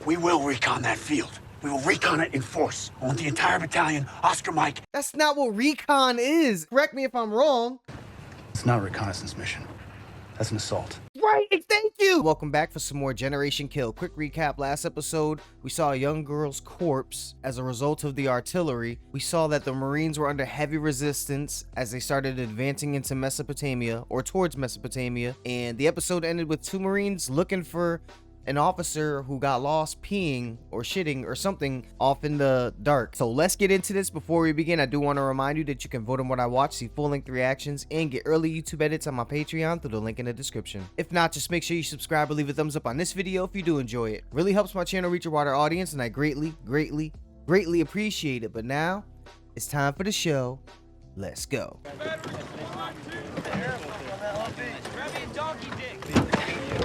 We will recon that field. We will recon it in force. I want the entire battalion, Oscar Mike. That's not what recon is. Correct me if I'm wrong. It's not a reconnaissance mission. That's an assault. Right, thank you. Welcome back for some more Generation Kill. Quick recap. Last episode, we saw a young girl's corpse as a result of the artillery. We saw that the Marines were under heavy resistance as they started advancing into Mesopotamia, or towards Mesopotamia. And the episode ended with 2 Marines looking for an officer who got lost peeing or shitting or something off in the dark. So let's get into this. Before we begin, I do want to remind you that you can vote on what I watch, see full-length reactions, and get early YouTube edits on my Patreon through the link in the description. If not, just make sure you subscribe or leave a thumbs up on this video if you do enjoy it. Really helps my channel reach a wider audience, and I greatly appreciate it. But now, it's time for the show. Let's go.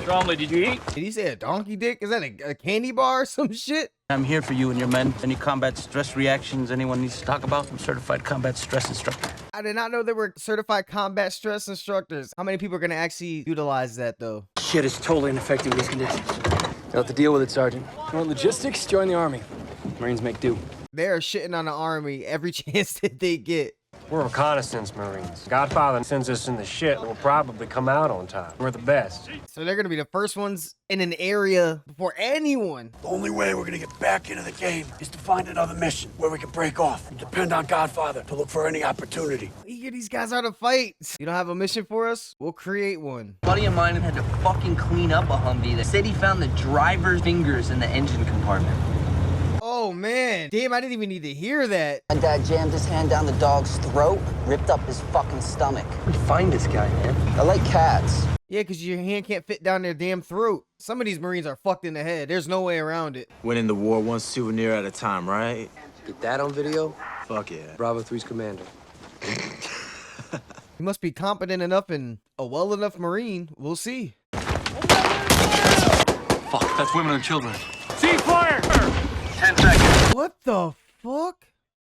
Strongly, did you eat? Did he say a donkey dick? Is that a candy bar or some shit? I'm here for you and your men. Any combat stress reactions anyone needs to talk about? I'm certified combat stress instructor. I did not know there were certified combat stress instructors. How many people are going to actually utilize that, though? Shit is totally ineffective in these conditions. You'll have to deal with it, Sergeant. You want logistics? Join the Army. Marines make do. They're shitting on the Army every chance that they get. We're reconnaissance Marines. Godfather sends us in the shit. We'll probably come out on time. We're the best. So they're going to be the first ones in an area before anyone. The only way we're gonna get back into the game is to find another mission where we can break off and depend on Godfather to look for any opportunity. We get these guys out of fight. You don't have a mission for us? We'll create one. A buddy of mine had to fucking clean up a Humvee that said he found the driver's fingers in the engine compartment. Oh, man. Damn, I didn't even need to hear that. My dad jammed his hand down the dog's throat, ripped up his fucking stomach. Where'd you find this guy, man? I like cats. Yeah, because your hand can't fit down their damn throat. Some of these Marines are fucked in the head. There's no way around it. Winning the war one souvenir at a time, right? Get that on video? Fuck yeah. Bravo 3's commander. He must be competent enough and a well enough Marine. We'll see. Fuck, that's women and children. See fire! 10 seconds. What the fuck?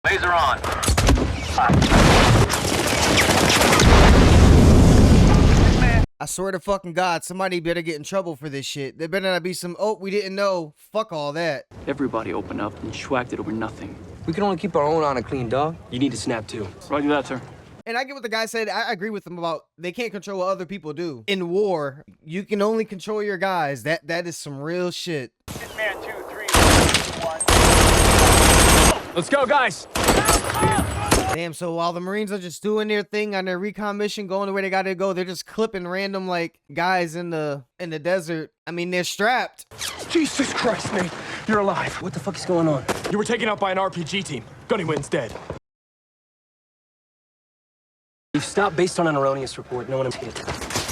Laser on. I swear to fucking God, somebody better get in trouble for this shit. There better not be some, oh, we didn't know. Fuck all that. Everybody opened up and schwacked it over nothing. We can only keep our own on a clean dog. You need to snap too. Roger that, sir. And I get what the guy said. I agree with him about they can't control what other people do. In war, you can only control your guys. That is some real shit. Man, 2, 3, 1. Let's go, guys. Damn, so while the Marines are just doing their thing on their recon mission, going the way they gotta go, they're just clipping random like guys in the desert. I mean, they're strapped. Jesus Christ, mate. You're alive. What the fuck is going on? You were taken out by an RPG team. Gunny Wynn's dead. We've stopped based on an erroneous report. No one is hit.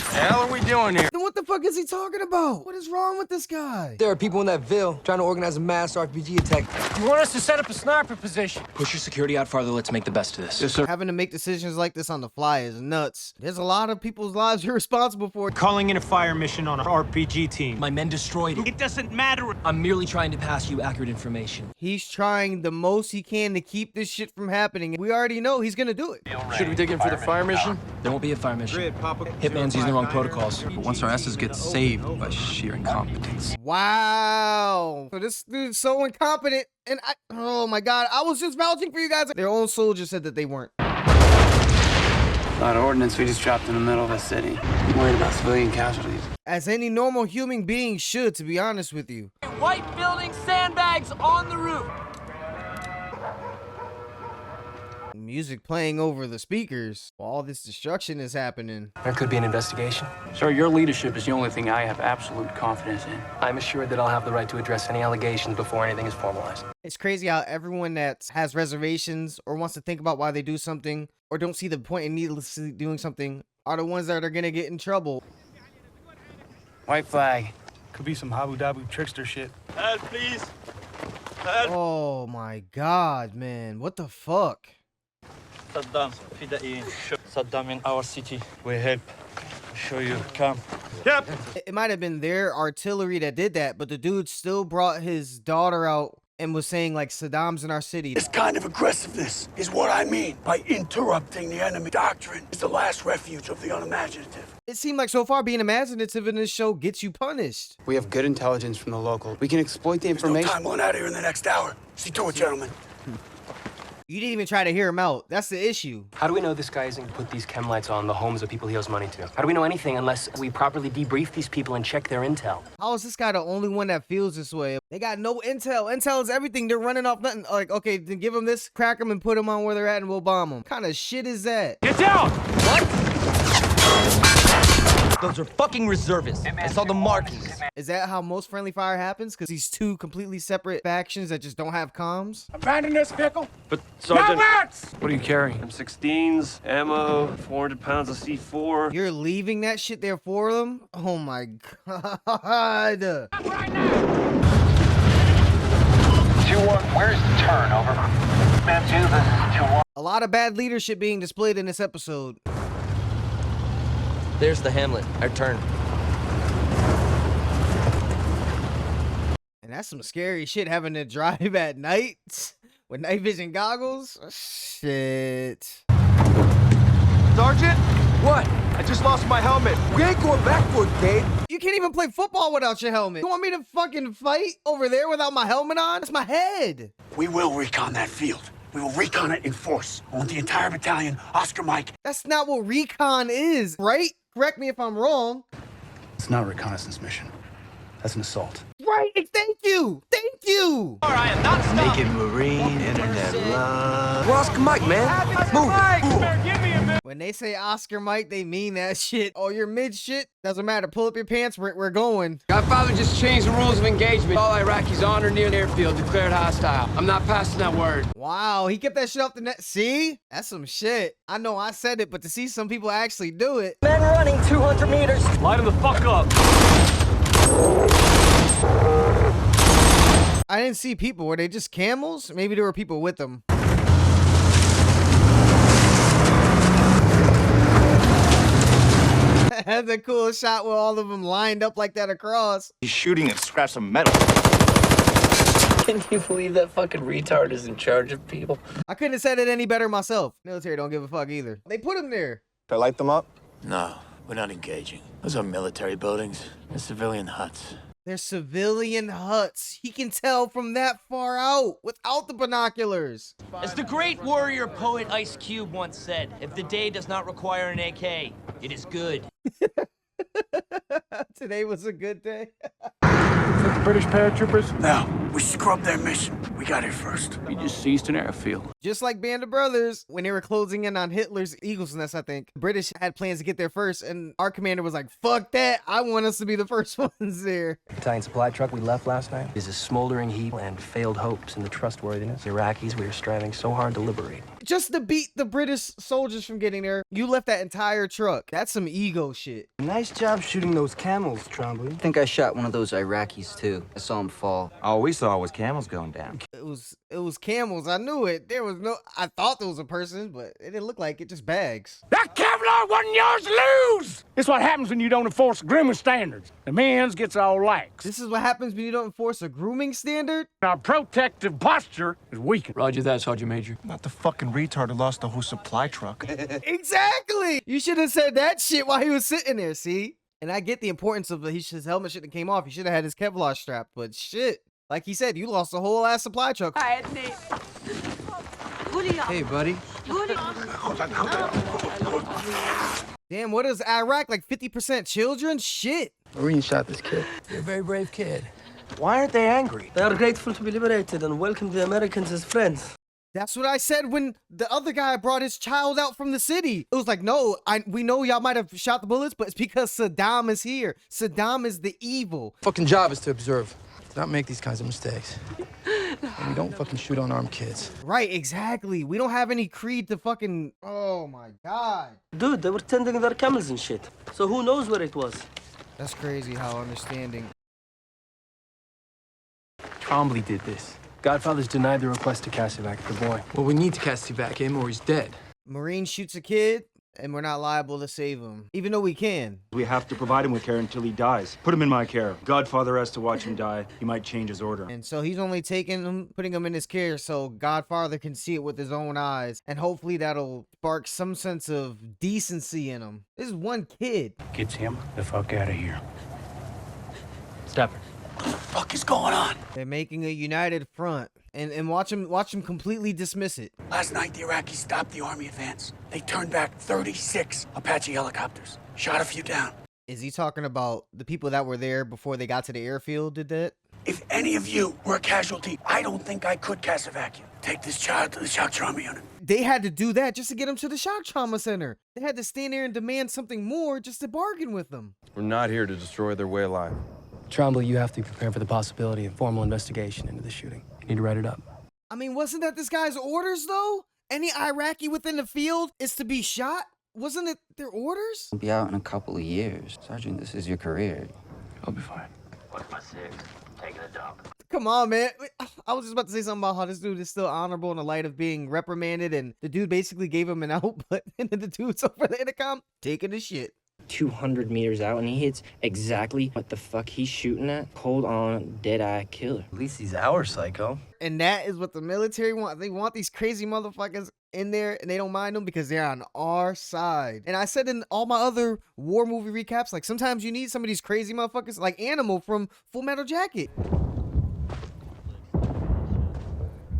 The hell are we doing here? Then what the fuck is he talking about? What is wrong with this guy? There are people in that ville trying to organize a mass RPG attack. You want us to set up a sniper position? Push your security out farther. Let's make the best of this. Yes, sir. Having to make decisions like this on the fly is nuts. There's a lot of people's lives you're responsible for. Calling in a fire mission on our RPG team. My men destroyed it. It doesn't matter. I'm merely trying to pass you accurate information. He's trying the most he can to keep this shit from happening. We already know he's gonna do it. Should we dig in for the fire mission? There won't be a fire mission. Hitman's using the wrong protocols. But once our asses get saved by sheer incompetence. Wow. So this dude's so incompetent. And oh my God, I was just vouching for you guys. Their own soldiers said that they weren't. A lot of ordnance we just dropped in the middle of the city. I'm worried about civilian casualties. As any normal human being should, to be honest with you. White building sandbags on the roof. Music playing over the speakers while all this destruction is happening. There could be an investigation. Sir, your leadership is the only thing I have absolute confidence in. I'm assured that I'll have the right to address any allegations before anything is formalized. It's crazy how everyone that has reservations or wants to think about why they do something or don't see the point in needlessly doing something are the ones that are gonna get in trouble. White flag. Could be some Habu Dabu trickster shit. Help, please. Oh my God, man. What the fuck? Saddam, Fidai, Saddam in our city. We help. Show you. Come. Yep. It might have been their artillery that did that, but the dude still brought his daughter out and was saying like Saddam's in our city. This kind of aggressiveness is what I mean by interrupting the enemy. Doctrine is the last refuge of the unimaginative. It seemed like so far being imaginative in this show gets you punished. We have good intelligence from the local. We can exploit the There's no information. time going out of here in the next hour. See to it, gentlemen. You didn't even try to hear him out. That's the issue. How do we know this guy isn't gonna put these chem lights on the homes of people he owes money to? How do we know anything unless we properly debrief these people and check their intel? How is this guy the only one that feels this way? They got no intel. Intel is everything. They're running off nothing. Like, okay, then give them this, crack them, and put them on where they're at, and we'll bomb them. What kind of shit is that? Get down! Those are fucking reservists. I saw the markings. Is that how most friendly fire happens? Because these two completely separate factions that just don't have comms? Abandon this vehicle. But, Sergeant, Roberts! what are you carrying? M16s, ammo, 400 pounds of C4. You're leaving that shit there for them? Oh my god. 2-1, where's the turn? Over. Man 2, this is 2-1. A lot of bad leadership being displayed in this episode. There's the hamlet. Our turn. And that's some scary shit, having to drive at night with night vision goggles. Shit. Sergeant? What? I just lost my helmet. We ain't going back for it, Gabe. You can't even play football without your helmet. You want me to fucking fight over there without my helmet on? That's my head. We will recon that field. We will recon it in force. I want the entire battalion, Oscar Mike. That's not what recon is, right? Correct me if I'm wrong. It's not a reconnaissance mission. That's an assault. Right, thank you. Thank you. All right, I'm not stopping. Naked Marine, internet love. Well, Oscar Mike, man. Move. When they say Oscar Mike, they mean that shit. Oh, you're mid shit? Doesn't matter. Pull up your pants. We're going. Godfather just changed the rules of engagement. All Iraqis on or near the airfield declared hostile. I'm not passing that word. Wow, he kept that shit off the net. See? That's some shit. I know I said it, but to see some people actually do it. Men running 200 meters. Light him the fuck up. I didn't see people. Were they just camels? Maybe there were people with them. Had the cool shot with all of them lined up like that across. He's shooting at scraps of metal. Can you believe that fucking retard is in charge of people? I couldn't have said it any better myself. Military don't give a fuck either. They put him there. Should I light them up? No, we're not engaging. Those are military buildings. They're civilian huts. They're civilian huts. He can tell from that far out without the binoculars. As the great warrior poet Ice Cube once said, if the day does not require an AK, it is good. Today was a good day. The British paratroopers? Now, we scrubbed their mission. We got here first. We just seized an airfield. Just like Band of Brothers, when they were closing in on Hitler's Eagle's Nest, I think, the British had plans to get there first, and our commander was like, fuck that, I want us to be the first ones there. The battalion supply truck we left last night is a smoldering heap and failed hopes in the trustworthiness. The Iraqis we are striving so hard to liberate. Just to beat the British soldiers from getting there, you left that entire truck. That's some ego shit. Nice job shooting those camels, Trombley. I think I shot one of those Iraqis too. I saw him fall. All we saw was camels going down. It was camels. I knew it. There was no, I thought there was a person, but it didn't look like it, just bags. That Kevlar wasn't yours to lose! It's what happens when you don't enforce grooming standards. The men's gets all lax. This is what happens when you don't enforce a grooming standard? Our protective posture is weakened. Roger that, Sergeant Major. Not the fucking retard who lost the whole supply truck. Exactly! You should have said that shit while he was sitting there, see? And I get the importance of his helmet shouldn't have came off. He should have had his Kevlar strap, but shit. Like he said, you lost the whole ass supply truck. Hey, buddy. Damn, what is Iraq? Like 50% children? Shit. Marine shot this kid. You're a very brave kid. Why aren't they angry? They are grateful to be liberated and welcome the Americans as friends. That's what I said when the other guy brought his child out from the city. It was like, no, we know y'all might have shot the bullets, but it's because Saddam is here. Saddam is the evil. Fucking job is to observe, not make these kinds of mistakes. And we don't fucking shoot unarmed kids. Right, exactly. We don't have any creed to fucking... Oh my god. Dude, they were tending their camels and shit. So who knows where it was? That's crazy how understanding. Trombley did this. Godfather's denied the request to Cassivac the boy. Well, we need to Cassivac him or he's dead. Marine shoots a kid. and we're not liable to save him, even though we can. We have to provide him with care until he dies. Put him in my care. Godfather has to watch him die. He might change his order. And so he's only taking him, putting him in his care so Godfather can see it with his own eyes. And hopefully that'll spark some sense of decency in him. This is one kid. Gets him the fuck out of here. Stepper. What the fuck is going on? They're making a united front. And watch him completely dismiss it. Last night, the Iraqis stopped the army advance. They turned back 36 Apache helicopters. Shot a few down. Is he talking about the people that were there before they got to the airfield did that? If any of you were a casualty, I don't think I could cast a vacuum. Take this child to the shock trauma unit. They had to do that just to get him to the shock trauma center. They had to stand there and demand something more just to bargain with them. We're not here to destroy their way of life. Trombley, you have to be prepared for the possibility of formal investigation into the shooting. You need to write it up. I mean, wasn't that this guy's orders, though? Any Iraqi within the field is to be shot? Wasn't it their orders? I'll be out in a couple of years. Sergeant, this is your career. I'll be fine. What's my six? Taking a dump. Come on, man. I was just about to say something about how this dude is still honorable in the light of being reprimanded, and the dude basically gave him an out, but and then the dude's over the intercom taking the shit. 200 meters out, and he hits exactly what the fuck he's shooting at. Hold on, dead-eye killer. At least he's our psycho. And that is what the military want. They want these crazy motherfuckers in there, and they don't mind them because they're on our side. And I said in all my other war movie recaps, like, sometimes you need some of these crazy motherfuckers, like Animal from Full Metal Jacket.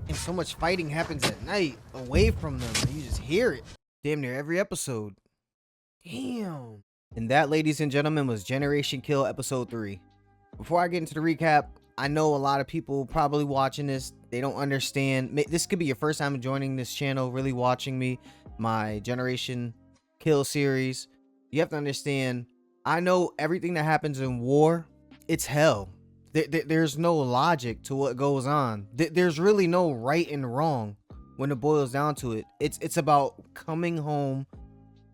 And so much fighting happens at night, away from them, and you just hear it. Damn near every episode. Damn. And that, ladies and gentlemen, was Generation Kill Episode 3. Before I get into the recap, I know a lot of people probably watching this, they don't understand. This could be your first time joining this channel, really watching me, my Generation Kill series. You have to understand, I know everything that happens in war, it's hell. There's no logic to what goes on. There's really no right and wrong when it boils down to it. It's about coming home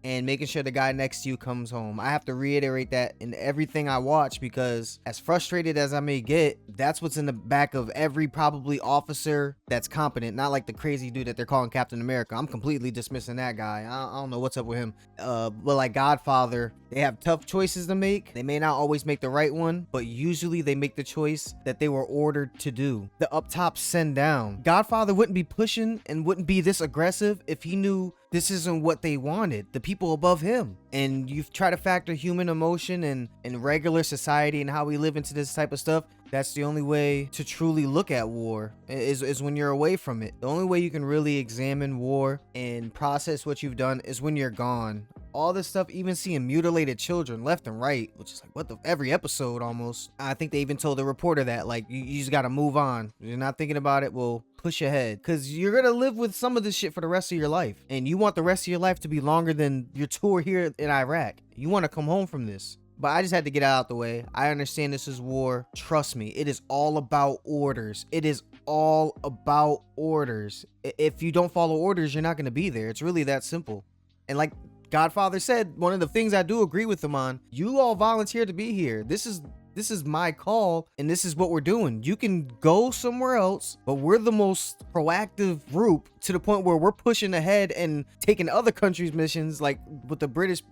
and making sure the guy next to you comes home. I have to reiterate that in everything I watch, because as frustrated as I may get, that's what's in the back of every probably officer that's competent. Not like the crazy dude that they're calling Captain America. I'm completely dismissing that guy. I don't know what's up with him. But like Godfather, they have tough choices to make. They may not always make the right one, but usually they make the choice that they were ordered to do. The up top send down. Godfather wouldn't be pushing and wouldn't be this aggressive if he knew this isn't what they wanted, the people above him. And you try to factor human emotion and regular society and how we live into this type of stuff. That's the only way to truly look at war, is when you're away from it. The only way you can really examine war and process what you've done is when you're gone. All this stuff, even seeing mutilated children left and right, which is like, what the, every episode almost. I think they even told the reporter that, like, you just gotta move on. If you're not thinking about it, well, push ahead, because you're gonna live with some of this shit for the rest of your life, and you want the rest of your life to be longer than your tour here in Iraq. You want to come home from this. But I just had to get out the way. I understand this is war. Trust me, it is all about orders. It is all about orders. If you don't follow orders, you're not going to be there. It's really that simple. And like Godfather said, one of the things I do agree with him on, you all volunteered to be here. This is my call, and this is what we're doing. You can go somewhere else, but we're the most proactive group to the point where we're pushing ahead and taking other countries' missions, like with the British,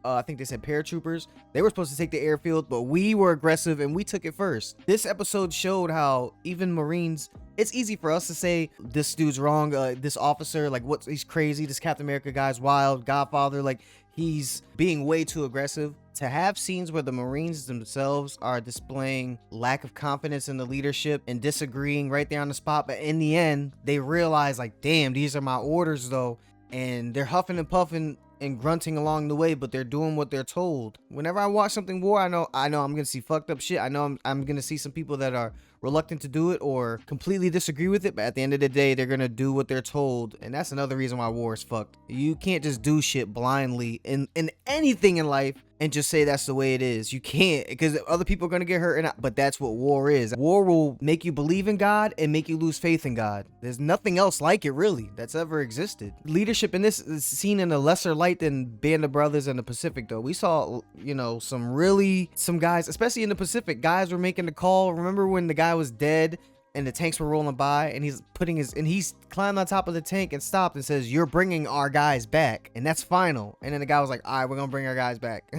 I think they said paratroopers. They were supposed to take the airfield, but we were aggressive and we took it first. This episode showed how even Marines, it's easy for us to say this dude's wrong, this officer, like he's crazy, this Captain America guy's wild, Godfather, like he's being way too aggressive. To have scenes where the Marines themselves are displaying lack of confidence in the leadership and disagreeing right there on the spot, but in the end they realize, like, damn, these are my orders though, and they're huffing and puffing and grunting along the way, but they're doing what they're told. Whenever I watch something war, I know I'm gonna see fucked up shit. I know I'm gonna see some people that are reluctant to do it or completely disagree with it, but at the end of the day, they're gonna do what they're told. And that's another reason why war is fucked. You can't just do shit blindly in anything in life and just say that's the way it is. You can't, because other people are gonna get hurt, but that's what war is. War will make you believe in God and make you lose faith in God. There's nothing else like it, really, that's ever existed. Leadership in this is seen in a lesser light than Band of Brothers and the Pacific, though. We saw, you know, some guys, especially in the Pacific, guys were making the call. Remember when the guy was dead and the tanks were rolling by, and he's climbed on top of the tank and stopped and says, "You're bringing our guys back," and that's final. And then the guy was like, "All right, we're gonna bring our guys back."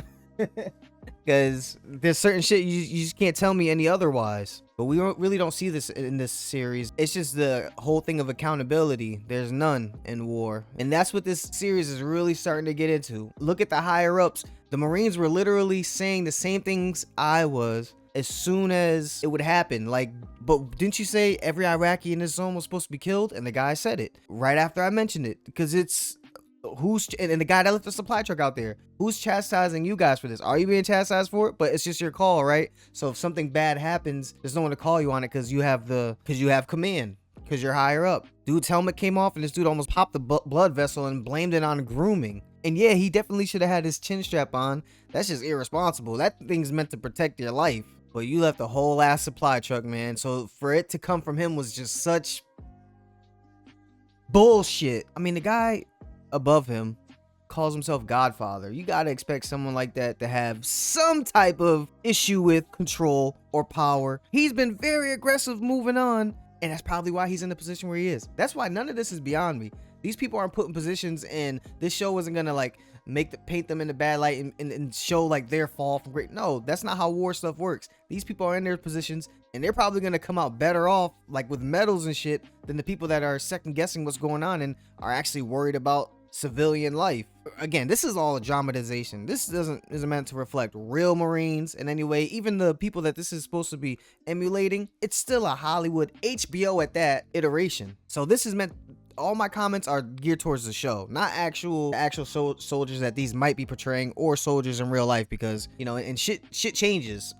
Because there's certain shit you just can't tell me any otherwise. But we really don't see this in this series. It's just the whole thing of accountability. There's none in war. And that's what this series is really starting to get into. Look at the higher ups. The Marines were literally saying the same things I was as soon as it would happen. Like, but didn't you say every Iraqi in this zone was supposed to be killed? And the guy said it right after I mentioned it. Because it's... and the guy that left the supply truck out there, who's chastising you guys for this? Are you being chastised for it? But it's just your call, right? So if something bad happens, there's no one to call you on it because you have command, because you're higher up. Dude's helmet came off and this dude almost popped the blood vessel and blamed it on grooming. And yeah, he definitely should have had his chin strap on. That's just irresponsible. That thing's meant to protect your life. But you left a whole ass supply truck, man. So for it to come from him was just such bullshit. I mean, the guy above him calls himself Godfather. You gotta expect someone like that to have some type of issue with control or power. He's been very aggressive moving on, and that's probably why he's in the position where he is. That's why none of this is beyond me. These people aren't put in positions, and this show isn't gonna like paint them in the bad light and show like their fall from great. No, that's not how war stuff works. These people are in their positions, and they're probably gonna come out better off, like with medals and shit, than the people that are second guessing what's going on and are actually worried about civilian life. Again, this is all a dramatization. This isn't meant to reflect real Marines in any way. Even the people that this is supposed to be emulating, it's still a Hollywood HBO at that iteration. So this is meant, all my comments are geared towards the show, not actual soldiers that these might be portraying, or soldiers in real life, because you know, and shit changes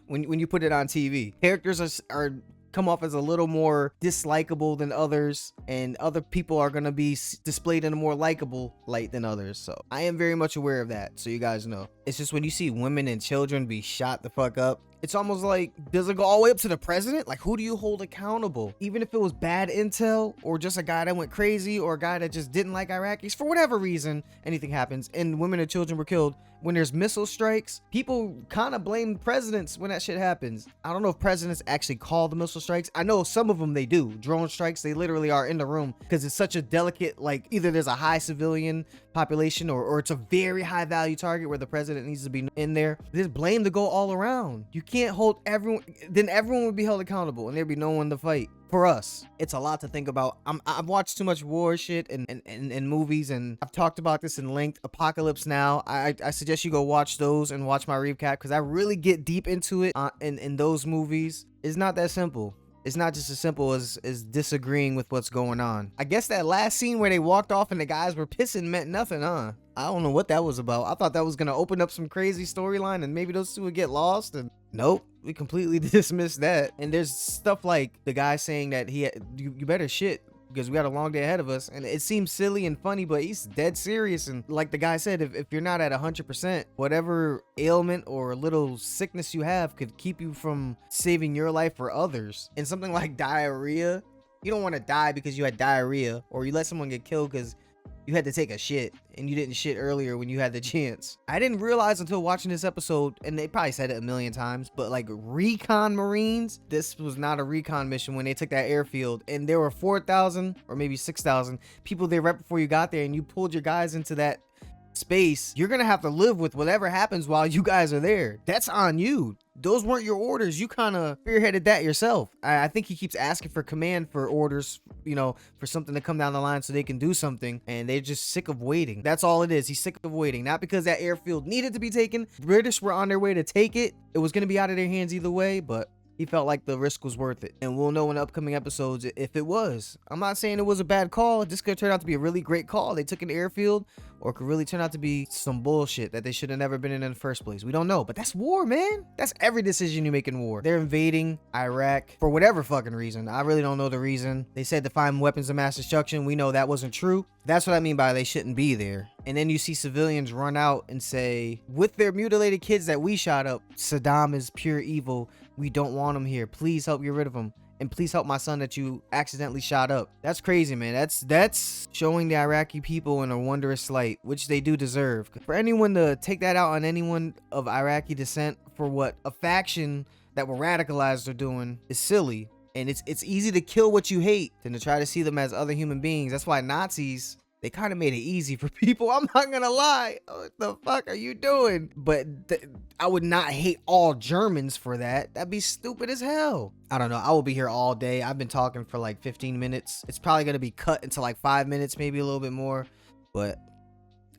when you put it on TV. Characters are come off as a little more dislikable than others, and other people are gonna be displayed in a more likable light than others. So I am very much aware of that, so you guys know. It's just when you see women and children be shot the fuck up, it's almost like, does it go all the way up to the president? Like, who do you hold accountable? Even if it was bad intel, or just a guy that went crazy, or a guy that just didn't like Iraqis, for whatever reason, anything happens, and women and children were killed. When there's missile strikes, people kind of blame presidents when that shit happens. I don't know if presidents actually call the missile strikes. I know some of them they do. Drone strikes, they literally are in the room, because it's such a delicate, like, either there's a high civilian population, or it's a very high value target where the president needs to be in there. There's blame to go all around. You can't hold everyone, then everyone would be held accountable and there'd be no one to fight. For us, it's a lot to think about. I've watched too much war shit and movies, and I've talked about this in length. Apocalypse Now, I suggest you go watch those and watch my recap, because I really get deep into it in those movies. It's not that simple. It's not just as simple as disagreeing with what's going on. I guess that last scene where they walked off and the guys were pissing meant nothing, huh? I don't know what that was about. I thought that was gonna open up some crazy storyline and maybe those two would get lost, and nope, we completely dismissed that. And there's stuff like the guy saying that you better shit, because we got a long day ahead of us, and it seems silly and funny, but he's dead serious. And like the guy said, if you're not at 100%, whatever ailment or little sickness you have could keep you from saving your life or others. And something like diarrhea, you don't want to die because you had diarrhea, or you let someone get killed because you had to take a shit and you didn't shit earlier when you had the chance. I didn't realize until watching this episode, and they probably said it a million times, but like recon Marines, this was not a recon mission when they took that airfield, and there were 4,000 or maybe 6,000 people there right before you got there, and you pulled your guys into that space. You're gonna have to live with whatever happens while you guys are there. That's on you. Those weren't your orders. You kind of spearheaded that yourself. I think he keeps asking for command for orders, you know, for something to come down the line so they can do something, and they're just sick of waiting. That's all it is. He's sick of waiting. Not because that airfield needed to be taken. British were on their way to take it. It was going to be out of their hands either way, but he felt like the risk was worth it. And we'll know in the upcoming episodes if it was. I'm not saying it was a bad call. This could turn out to be a really great call. They took an airfield, or it could really turn out to be some bullshit that they should have never been in the first place. We don't know, but that's war, man. That's every decision you make in war. They're invading Iraq for whatever fucking reason. I really don't know the reason. They said to find weapons of mass destruction. We know that wasn't true. That's what I mean by they shouldn't be there. And then you see civilians run out and say, with their mutilated kids that we shot up, Saddam is pure evil. We don't want him here. Please help get rid of him. And please help my son that you accidentally shot up. That's crazy, man. That's showing the Iraqi people in a wondrous light, which they do deserve. For anyone to take that out on anyone of Iraqi descent for what a faction that were radicalized are doing is silly. And it's easy to kill what you hate than to try to see them as other human beings. That's why Nazis, they kind of made it easy for people. I'm not gonna lie. What the fuck are you doing? But I would not hate all Germans for that. That'd be stupid as hell. I don't know. I will be here all day. I've been talking for like 15 minutes. It's probably gonna be cut into like 5 minutes, maybe a little bit more. But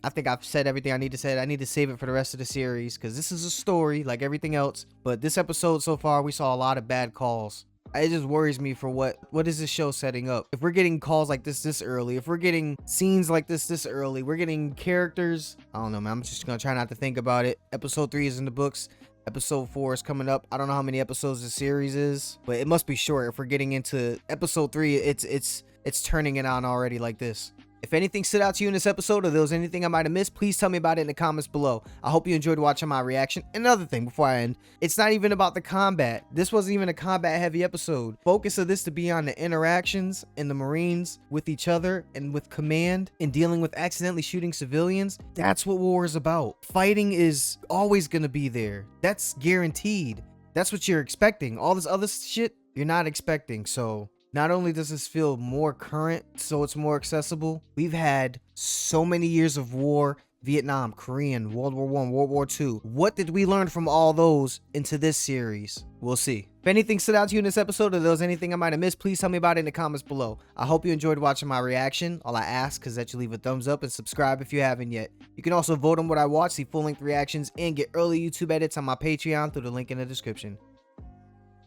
I think I've said everything I need to say. I need to save it for the rest of the series because this is a story like everything else. But this episode so far, we saw a lot of bad calls. It just worries me for what is this show setting up? If we're getting calls like this early, if we're getting scenes like this early, we're getting characters. I don't know, man. I'm just gonna try not to think about it. Episode 3 is in the books. Episode 4 is coming up. I don't know how many episodes the series is, but it must be short. If we're getting into episode 3, it's turning it on already like this. If anything stood out to you in this episode or there was anything I might have missed, please tell me about it in the comments below. I hope you enjoyed watching my reaction. Another thing before I end, it's not even about the combat. This wasn't even a combat heavy episode. Focus of this to be on the interactions in the Marines with each other and with command and dealing with accidentally shooting civilians. That's what war is about. Fighting is always going to be there. That's guaranteed. That's what you're expecting. All this other shit, you're not expecting. So not only does this feel more current, so it's more accessible, we've had so many years of war, Vietnam, Korean, World War I, World War II. What did we learn from all those into this series? We'll see. If anything stood out to you in this episode or there was anything I might have missed, please tell me about it in the comments below. I hope you enjoyed watching my reaction. All I ask is that you leave a thumbs up and subscribe if you haven't yet. You can also vote on what I watch, see full-length reactions, and get early YouTube edits on my Patreon through the link in the description.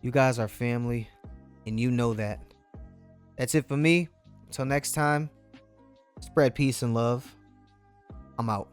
You guys are family, and you know that. That's it for me. Until next time, spread peace and love. I'm out.